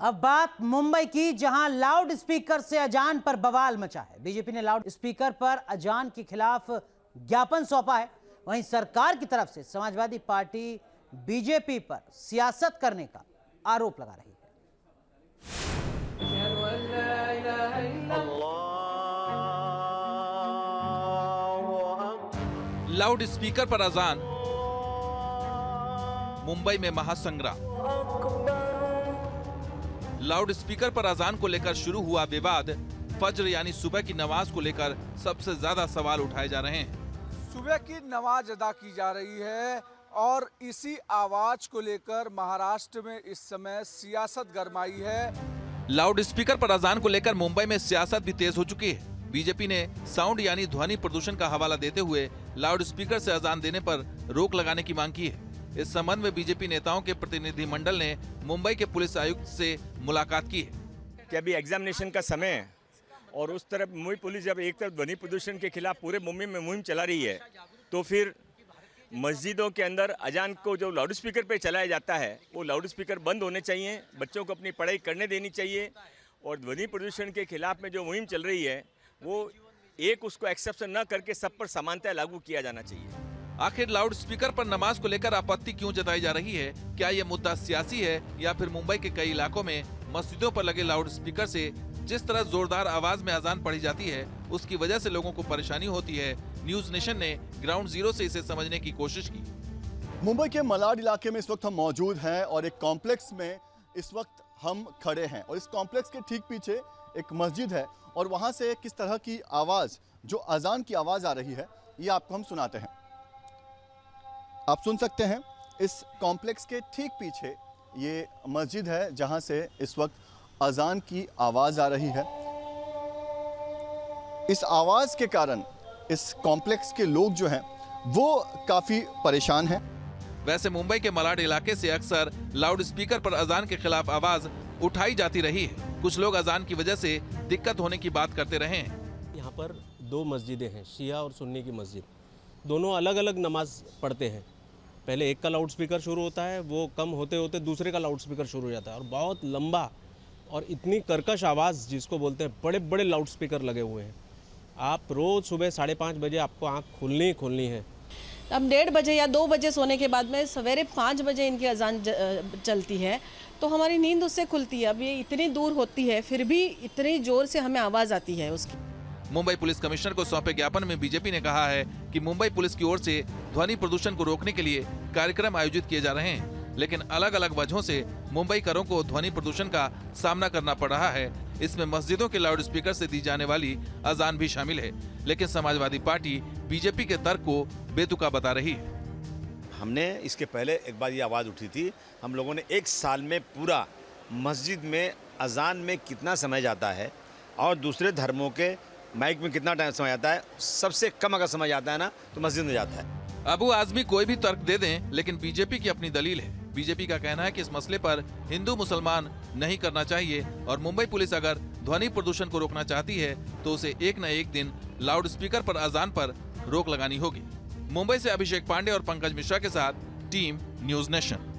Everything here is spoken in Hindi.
अब बात मुंबई की, जहां लाउड स्पीकर से अजान पर बवाल मचा है। बीजेपी ने लाउड स्पीकर पर अजान के खिलाफ ज्ञापन सौंपा है। वहीं सरकार की तरफ से समाजवादी पार्टी बीजेपी पर सियासत करने का आरोप लगा रही है। लाउड स्पीकर पर अजान, मुंबई में महासंग्राम। लाउड स्पीकर पर अजान को लेकर शुरू हुआ विवाद। फज्र यानी सुबह की नमाज को लेकर सबसे ज्यादा सवाल उठाए जा रहे हैं। सुबह की नमाज अदा की जा रही है और इसी आवाज को लेकर महाराष्ट्र में इस समय सियासत गरमाई है। लाउड स्पीकर पर अजान को लेकर मुंबई में सियासत भी तेज हो चुकी है। बीजेपी ने साउंड यानी ध्वनि प्रदूषण का हवाला देते हुए लाउड स्पीकर से अजान देने पर रोक लगाने की मांग की है। इस संबंध में बीजेपी नेताओं के प्रतिनिधि मंडल ने मुंबई के पुलिस आयुक्त से मुलाकात की है। कि अभी एग्जामिनेशन का समय है और उस तरफ मुंबई पुलिस जब एक तरफ ध्वनि प्रदूषण के खिलाफ पूरे मुंबई में मुहिम चला रही है, तो फिर मस्जिदों के अंदर अजान को जो लाउड स्पीकर पे चलाया जाता है वो लाउड स्पीकर बंद होने चाहिए। बच्चों को अपनी पढ़ाई करने देनी चाहिए और ध्वनि प्रदूषण के खिलाफ में जो मुहिम चल रही है वो एक उसको एक्सेप्शन न करके सब पर समानता लागू किया जाना चाहिए। आखिर लाउड स्पीकर पर नमाज को लेकर आपत्ति क्यों जताई जा रही है? क्या ये मुद्दा सियासी है या फिर मुंबई के कई इलाकों में मस्जिदों पर लगे लाउड स्पीकर से जिस तरह जोरदार आवाज में अजान पढ़ी जाती है उसकी वजह से लोगों को परेशानी होती है? न्यूज नेशन ने ग्राउंड जीरो से इसे समझने की कोशिश की। मुंबई के मलाड इलाके में इस वक्त हम मौजूद हैं और एक कॉम्प्लेक्स में इस वक्त हम खड़े हैं और इस कॉम्प्लेक्स के ठीक पीछे एक मस्जिद है और वहां से किस तरह की आवाज, जो अजान की आवाज आ रही है, ये आपको हम सुनाते हैं। आप सुन सकते हैं इस कॉम्प्लेक्स के ठीक पीछे ये मस्जिद है जहां से इस वक्त अजान की आवाज आ रही है। इस आवाज के कारण इस कॉम्प्लेक्स के लोग जो हैं वो काफी परेशान हैं। वैसे मुंबई के मलाड इलाके से अक्सर लाउड स्पीकर पर अजान के खिलाफ आवाज उठाई जाती रही है। कुछ लोग अजान की वजह से दिक्कत होने की बात करते रहे हैं। यहाँ पर दो मस्जिदें हैं, शिया और सुन्नी की मस्जिद। दोनों अलग अलग नमाज पढ़ते हैं। पहले एक का लाउड स्पीकर शुरू होता है, वो कम होते होते दूसरे का लाउड स्पीकर शुरू हो जाता है और बहुत लंबा और इतनी कर्कश आवाज़ जिसको बोलते हैं, बड़े बड़े लाउड स्पीकर लगे हुए हैं। आप रोज़ सुबह 5:30 बजे आपको आँख खोलनी ही खोलनी है। अब 1:30 बजे या 2 बजे सोने के बाद में सवेरे 5 बजे इनकी अजान चलती है तो हमारी नींद उससे खुलती है। अब ये इतनी दूर होती है फिर भी इतनी ज़ोर से हमें आवाज़ आती है उसकी। मुंबई पुलिस कमिश्नर को सौंपे ज्ञापन में बीजेपी ने कहा है कि मुंबई पुलिस की ओर से ध्वनि प्रदूषण को रोकने के लिए कार्यक्रम आयोजित किए जा रहे हैं, लेकिन अलग अलग वजहों से मुंबईकरों को ध्वनि प्रदूषण का सामना करना पड़ रहा है। इसमें मस्जिदों के लाउड स्पीकर से दी जाने वाली अजान भी शामिल है, लेकिन समाजवादी पार्टी बीजेपी के तर्क को बेतुका बता रही है। हमने इसके पहले एक बार ये आवाज़ उठी थी, हम लोगों ने 1 साल में पूरा मस्जिद में अजान में कितना समय जाता है और दूसरे धर्मों के माइक में कितना टाइम समय आता है, सबसे कम अगर समय जाता है ना तो मस्जिद में जाता है। अबू आजमी कोई भी तर्क दे दें, लेकिन बीजेपी की अपनी दलील है। बीजेपी का कहना है कि इस मसले पर हिंदू मुसलमान नहीं करना चाहिए और मुंबई पुलिस अगर ध्वनि प्रदूषण को रोकना चाहती है तो उसे एक न एक दिन लाउड स्पीकर पर अजान पर रोक लगानी होगी। मुंबई से अभिषेक पांडे और पंकज मिश्रा के साथ टीम न्यूज नेशन।